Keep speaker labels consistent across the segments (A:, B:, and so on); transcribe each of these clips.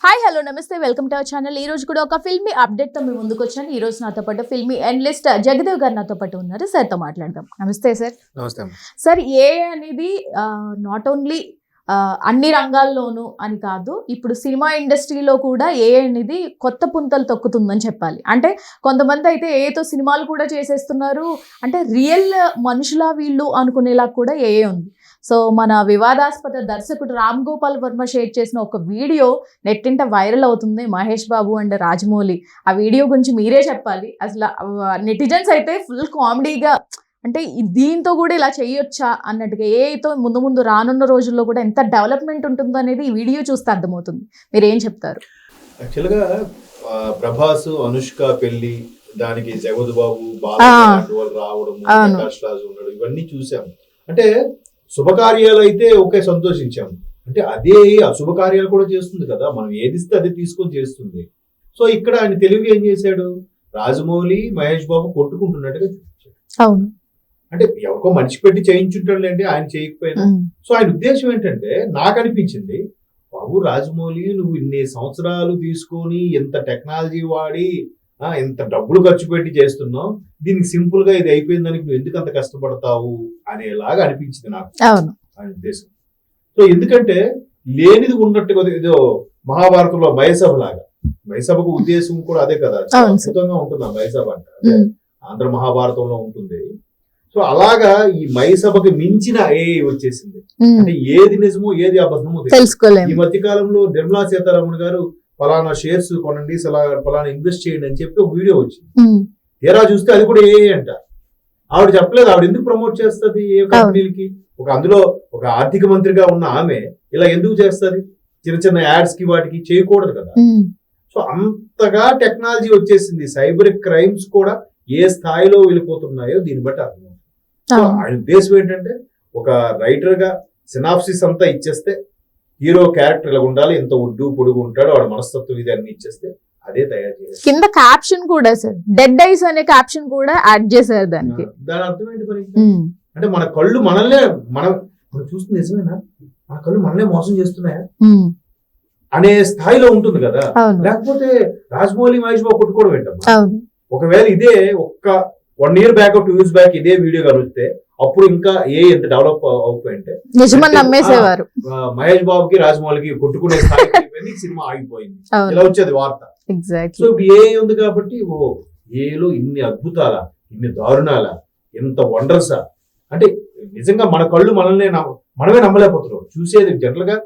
A: Hi hello నమస్తే welcome to our channel. ఈ రోజు కూడా ఒక ఫిల్మీ అప్డేట్ తో మేము ముందుకు వచ్చాను. ఈ రోజు నాతో పాటు ఫిల్మీ అనలిస్ట్ జగదేవ్ గారు నాతో పాటు ఉన్నారు. సార్ తో మాట్లాడదాం. నమస్తే సార్.
B: నమస్తే
A: సార్. ఏ అనేది నాట్ ఓన్లీ అన్ని రంగాల్లోనూ అని కాదు, ఇప్పుడు సినిమా ఇండస్ట్రీలో కూడా ఏ అనేది కొత్త పుంతలు తొక్కుతుందని చెప్పాలి. అంటే కొంతమంది అయితే ఏతో సినిమాలు కూడా చేసేస్తున్నారు, అంటే రియల్ మనుషుల వీళ్ళు అనుకునేలా కూడా ఏ ఉంది. సో మన వివాదాస్పద దర్శకుడు రామ్ గోపాల్ వర్మ షేర్ చేసిన ఒక వీడియో నెట్టింట వైరల్ అవుతుంది. మహేష్ బాబు అండ్ రాజమౌళి. ఆ వీడియో గురించి మీరే చెప్పాలి. అసలు నెటిజన్స్ అయితే ఫుల్ కామెడీగా, అంటే దీంతో కూడా ఇలా చేయొచ్చా అన్నట్టుగా, ఏతో ముందు ముందు రానున్న రోజుల్లో కూడా ఎంత డెవలప్మెంట్ ఉంటుందో అనేది ఈ వీడియో చూస్తే అర్థమవుతుంది. మీరు ఏం చెప్తారు?
B: యాక్చువల్గా ప్రభాస్ అనుష్క పెళ్లి, దానికి జగద్ బాబు బాబు రావడం, ప్రకాష్ రాజు ఉన్నాడు, ఇవన్నీ చూసాము. అంటే శుభకార్యాలు అయితే ఓకే, సంతోషించాము. అంటే అదే అశుభకార్యాలు కూడా చేస్తుంది కదా, మనం ఏదిస్తే అదే తీసుకొని చేస్తుంది. సో ఇక్కడ ఆయన తెలివిగా ఏం చేశాడు, రాజమౌళి మహేష్ బాబు కొట్టుకుంటున్నట్టుగా చూపించాడు.
A: అవును,
B: అంటే ఎవరికో మనిషి పెట్టి చేయించుంటాడు అంటే ఆయన చేయకపోయినా. సో ఆయన ఉద్దేశం ఏంటంటే, నాకు అనిపించింది, బాబు రాజమౌళి నువ్వు ఇన్ని సంవత్సరాలు తీసుకొని ఎంత టెక్నాలజీ వాడి ఎంత డబ్బులు ఖర్చు పెట్టి చేస్తున్నావు, దీనికి సింపుల్ గా ఇది అయిపోయిన దానికి నువ్వు ఎందుకు అంత కష్టపడతావు అనేలాగా అనిపించింది నాకు ఆయన ఉద్దేశం. సో ఎందుకంటే లేనిది ఉన్నట్టుగా, ఏదో మహాభారతంలో మయసభ లాగా, మయసభకు ఉద్దేశం కూడా అదే కదా, అద్భుతంగా ఉంటుంది ఆ మయసభ అంటే, ఆంధ్ర మహాభారతంలో ఉంటుంది. సో అలాగా ఈ మయసభకు మించిన వచ్చేసింది. అంటే ఏది నిజమో ఏది అబద్ధమో తెలుసుకోలేదు. ఈ మధ్య కాలంలో నిర్మలా సీతారామన్ గారు ఫలానా షేర్స్ కొనండి, ఫలానా ఇన్వెస్ట్ చేయండి అని చెప్పి ఒక వీడియో వచ్చింది. తీరా చూస్తే అది కూడా అంట. ఆవిడ చెప్పలేదు, ఆవిడ ఎందుకు ప్రమోట్ చేస్తుంది ఏ కంపెనీలకి? అందులో ఒక ఆర్థిక మంత్రిగా ఉన్న ఆమె ఇలా ఎందుకు చేస్తుంది? చిన్న చిన్న యాడ్స్ కి వాటికి చేయకూడదు కదా. సో అంతగా టెక్నాలజీ వచ్చేసింది. సైబర్ క్రైమ్స్ కూడా ఏ స్థాయిలో వెళ్ళిపోతున్నాయో దీన్ని బట్టి అర్థమవుతుంది. సో ఆయన ఉద్దేశం ఏంటంటే, ఒక రైటర్ గా సినాప్సిస్ అంతా ఇచ్చేస్తే, హీరో క్యారెక్టర్ ఇలా ఉండాలి, ఎంత ఒడ్డు పొడుగు ఉంటాడు, వాడు మనస్తత్వం ఇది అన్ని ఇచ్చేస్తే అదే తయారు చేయాలి.
A: కింద క్యాప్షన్ కూడా సార్ డెడ్ ఐస్ అనే క్యాప్షన్ కూడా యాడ్ చేశారు దానికి.
B: దాని అర్థం ఏంటి మరి? అంటే మన కళ్ళు మనల్నే మనం చూస్తుంది నిజమేనా, మన కళ్ళు మనల్నే మోసం చేస్తున్నాయా అనే స్థాయిలో ఉంటుంది కదా. లేకపోతే రాజమౌళి మహేష్ బాబు కొట్టుకోవడం ఏంటమ్మా? ఒకవేళ ఇదే ఒక్క 1 year బ్యాక్ 2 years బ్యాక్ ఇదే వీడియో కనిపిస్తే అప్పుడు ఇంకా ఎంత డెవలప్ అవుతుంటే
A: నమ్మేసేవారు.
B: మహేష్ బాబుకి రాజమౌళికి కొట్టుకునే స్థాయికి సినిమా ఆగిపోయింది, ఇలా వచ్చేది వార్త. సో ఇప్పుడు ఉంది కాబట్టి, ఏలో ఇన్ని అద్భుతాలా, ఇన్ని దారుణాలా, ఎంత వండర్సా, అంటే నిజంగా మన కళ్ళు మనమే నమ్మలేకపోతున్నాం. చూసేది జనరల్ గా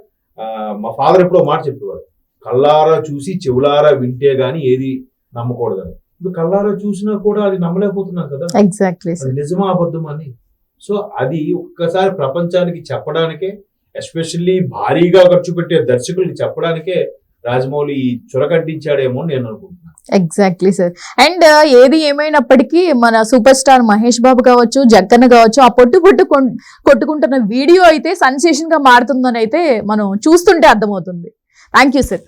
B: మా ఫాదర్ ఎప్పుడో మాట చెప్పేవారు, కళ్ళారా చూసి చెవులారా వింటే గాని ఏది నమ్మకూడదని. ఇప్పుడు కళ్ళారా చూసినా కూడా అది నమ్మలేకపోతున్నాం కదా, నిజమా అబద్ధం అని. సో అది ఒక్కసారి ప్రపంచానికి చెప్పడానికే, ఎస్పెషల్లీ భారీగా ఖర్చు పెట్టే దర్శకులకి చెప్పడానికే రాజమౌళి చొరకంటించాడేమో నేను అనుకుంటున్నాను.
A: Exactly sir. అండ్ ఏది ఏమైనప్పటికీ మన సూపర్ స్టార్ మహేష్ బాబు కావచ్చు, జగ్గన్న కావచ్చు, ఆ పొట్టు కొట్టుకుంటున్న వీడియో అయితే సెన్సేషన్ గా మారుతుందని అయితే మనం చూస్తుంటే అర్థమవుతుంది. Thank you sir.